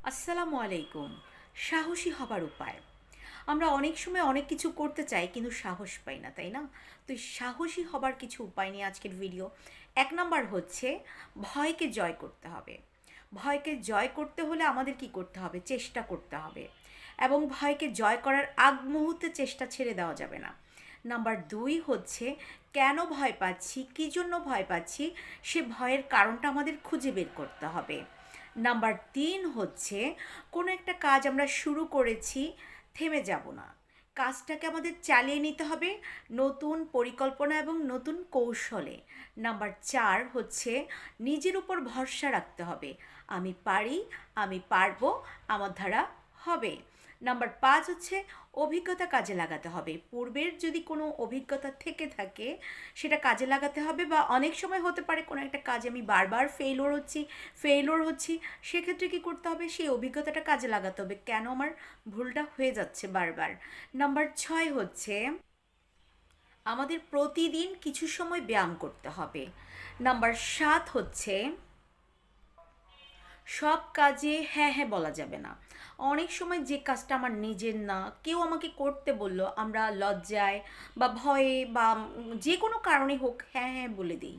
আসসালামু আলাইকুম। সাহসী হবার উপায়। আমরা অনেক সময় অনেক কিছু করতে চাই কিন্তু সাহস পাই না, তাই না? তো এই সাহসী হবার কিছু উপায় নিয়ে আজকের ভিডিও। ১ নাম্বার হচ্ছে ভয়কে জয় করতে হবে। ভয়কে জয় করতে হলে আমাদের কি করতে হবে? চেষ্টা করতে হবে। এবং ভয়কে জয় করার আগ মুহূর্তে চেষ্টা ছেড়ে দেওয়া যাবে না। নাম্বার ২ হচ্ছে কেন ভয় পাচ্ছি, কী জন্য ভয় পাচ্ছি সে ভয়ের কারণটা আমাদের খুঁজে বের করতে হবে। নাম্বার ৩ হচ্ছে কোনো একটা কাজ আমরা শুরু করেছি, থেমে যাব না। কাজটাকে আমাদের চালিয়ে নিতে হবে নতুন পরিকল্পনা এবং নতুন কৌশলে। নাম্বার ৪ হচ্ছে নিজের উপর ভরসা রাখতে হবে। আমি পারি, আমি পারবো, আমার দ্বারা হবে। নাম্বার ৫ হচ্ছে অভিজ্ঞতা কাজে লাগাতে হবে। পূর্বের যদি কোনো অভিজ্ঞতা থেকে থাকে সেটা কাজে লাগাতে হবে, বা অনেক সময় হতে পারে কোনো একটা কাজে আমি বারবার ফেইলিওর হচ্ছি, সেক্ষেত্রে কী করতে হবে? সেই অভিজ্ঞতাটা কাজে লাগাতে হবে। কেন আমার ভুলটা হয়ে যাচ্ছে বারবার। নাম্বার ৬ হচ্ছে আমাদের প্রতিদিন কিছু সময় ব্যায়াম করতে হবে। নাম্বার ৭ হচ্ছে সব কাজে হ্যাঁ হ্যাঁ বলা যাবে না। অনেক সময় যে কাজটা আমার নিজের না, কেউ আমাকে করতে বলল, আমরা লজ্জায় বা ভয়ে বা যে কোনো কারণে হোক হ্যাঁ হ্যাঁ বলে দিই।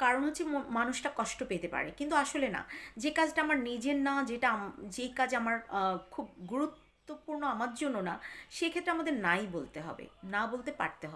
কারণ হচ্ছে মানুষটা কষ্ট পেতে পারে, কিন্তু আসলে না। যে কাজটা আমার নিজের না, যেই কাজ আমার খুব গুরুত্বপূর্ণ আমার জন্য না, সেক্ষেত্রে আমাদের নাই বলতে হবে, না বলতে পারতে হবে।